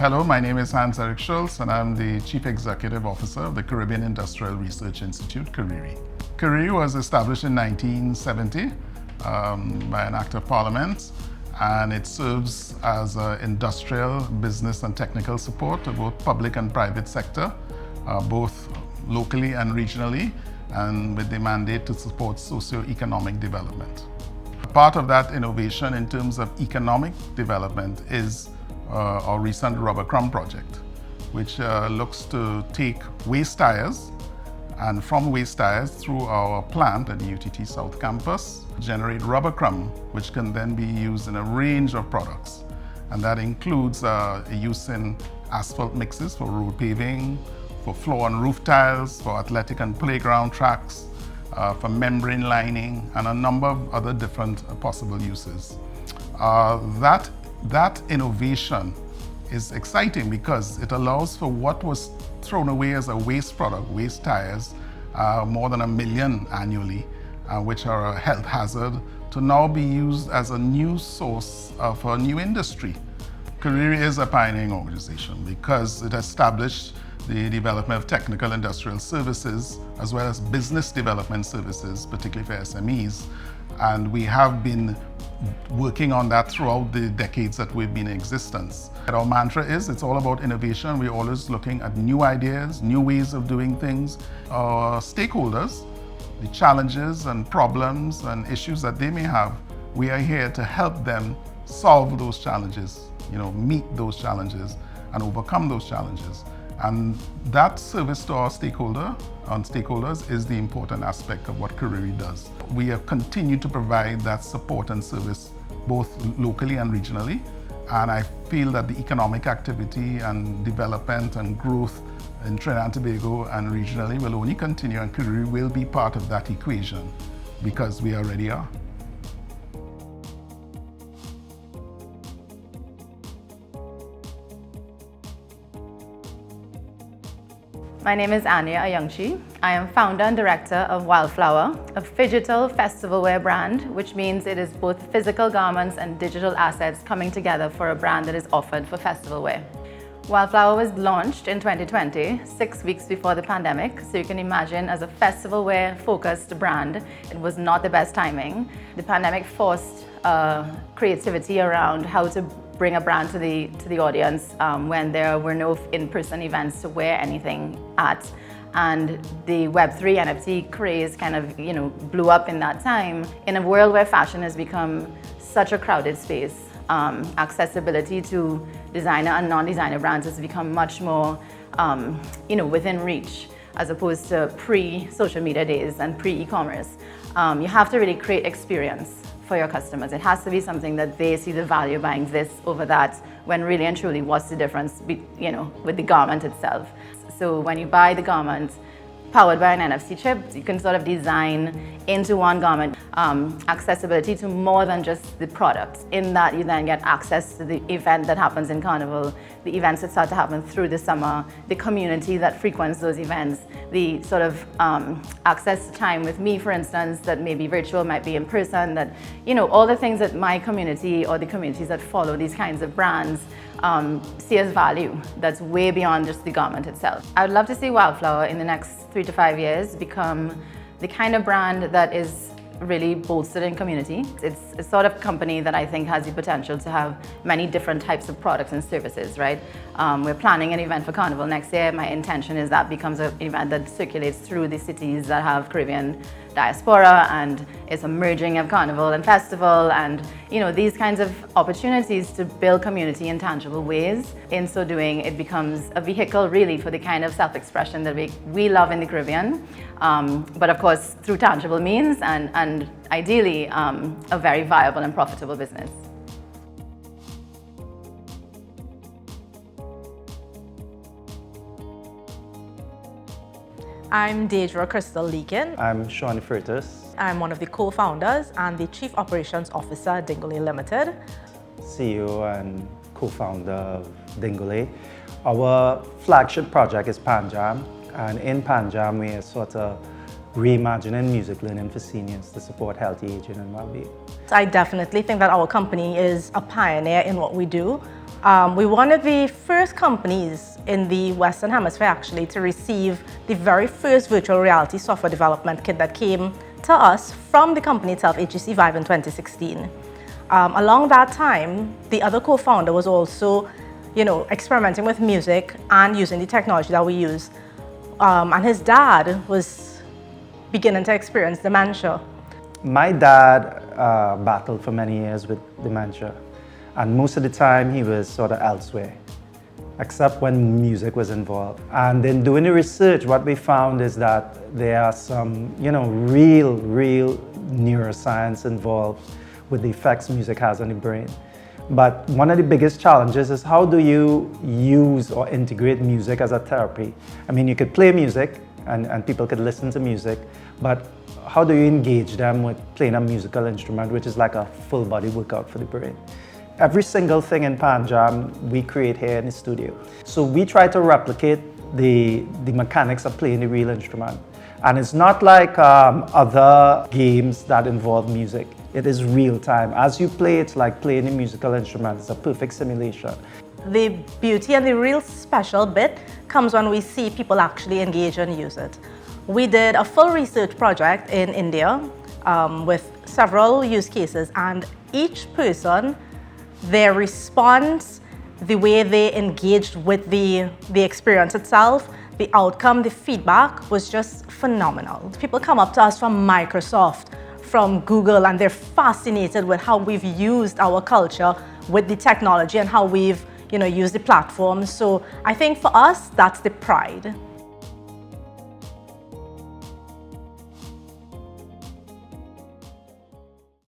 Hello, my name is Hans-Eric Schultz and I'm the Chief Executive Officer of the Caribbean Industrial Research Institute, CARIRI. CARIRI was established in 1970 by an Act of Parliament, and it serves as industrial, business and technical support to both public and private sector, both locally and regionally, and with the mandate to support socio-economic development. Part of that innovation in terms of economic development is our recent rubber crumb project, which looks to take waste tires and from waste tires through our plant at the UTT South Campus, generate rubber crumb, which can then be used in a range of products. And that includes use in asphalt mixes for road paving, for floor and roof tiles, for athletic and playground tracks, for membrane lining, and a number of other different possible uses. That innovation is exciting because it allows for what was thrown away as a waste product, waste tires, more than 1 million annually, which are a health hazard, to now be used as a new source of a new industry. CARIRI is a pioneering organization because it established the development of technical industrial services as well as business development services, particularly for SMEs. And we have been working on that throughout the decades that we've been in existence. And our mantra is, it's all about innovation. We're always looking at new ideas, new ways of doing things. Our stakeholders, the challenges and problems and issues that they may have, we are here to help them solve those challenges, meet those challenges and overcome those challenges. And that service to our stakeholders is the important aspect of what CARIRI does. We have continued to provide that support and service both locally and regionally. And I feel that the economic activity and development and growth in Trinidad and Tobago and regionally will only continue, and CARIRI will be part of that equation because we already are. My name is Anya Ayungchi. I am founder and director of Flwr, a digital festival wear brand, which means it is both physical garments and digital assets coming together for a brand that is offered for festival wear. Flwr was launched in 2020, 6 weeks before the pandemic, so you can imagine as a festival wear focused brand, it was not the best timing. The pandemic forced creativity around how to bring a brand to the audience when there were no in-person events to wear anything at. And the Web3 NFT craze kind of blew up in that time. In a world where fashion has become such a crowded space, accessibility to designer and non-designer brands has become much more within reach, as opposed to pre-social media days and pre-e-commerce. You have to really create experience for your customers. It has to be something that they see the value buying this over that, when really and truly what's the difference with the garment itself. So when you buy the garment powered by an NFC chip, you can sort of design into one garment accessibility to more than just the product. In that you then get access to the event that happens in Carnival, the events that start to happen through the summer, the community that frequents those events, the sort of access to time with me, for instance, that may be virtual, might be in person, that, all the things that my community or the communities that follow these kinds of brands see as value that's way beyond just the garment itself. I would love to see Flwr in the next 3 to 5 years become the kind of brand that is really bolstered in community. It's a sort of company that I think has the potential to have many different types of products and services, right? We're planning an event for Carnival next year. My intention is that becomes an event that circulates through the cities that have Caribbean diaspora, and it's a merging of Carnival and Festival, and these kinds of opportunities to build community in tangible ways. In so doing, it becomes a vehicle really for the kind of self-expression that we love in the Caribbean, but of course through tangible means and ideally a very viable and profitable business. I'm Deidre Crystal Leakin. I'm Sean Furtus. I'm one of the co-founders and the Chief Operations Officer at Dingole Limited. CEO and co-founder of Dingole. Our flagship project is Panjam, and in Panjam we are sort of reimagining music learning for seniors to support healthy aging and well-being. I definitely think that our company is a pioneer in what we do. We're one of the first companies in the Western Hemisphere actually to receive the very first virtual reality software development kit that came to us from the company itself, HTC Vive, in 2016. Along that time, the other co-founder was also, experimenting with music and using the technology that we use. And his dad was beginning to experience dementia. My dad battled for many years with dementia, and most of the time he was sort of elsewhere, except when music was involved. And in doing the research, what we found is that there are some, real neuroscience involved with the effects music has on the brain. But one of the biggest challenges is how do you use or integrate music as a therapy? I mean, you could play music and people could listen to music, but how do you engage them with playing a musical instrument, which is like a full body workout for the brain? Every single thing in PanJam we create here in the studio. So we try to replicate the mechanics of playing the real instrument. And it's not like other games that involve music. It is real time. As you play, it's like playing a musical instrument. It's a perfect simulation. The beauty and the real special bit comes when we see people actually engage and use it. We did a full research project in India with several use cases, and each person, their response, the way they engaged with the experience itself, the outcome, the feedback was just phenomenal. People come up to us from Microsoft, from Google, and they're fascinated with how we've used our culture with the technology and how we've used the platform. So I think for us, that's the pride.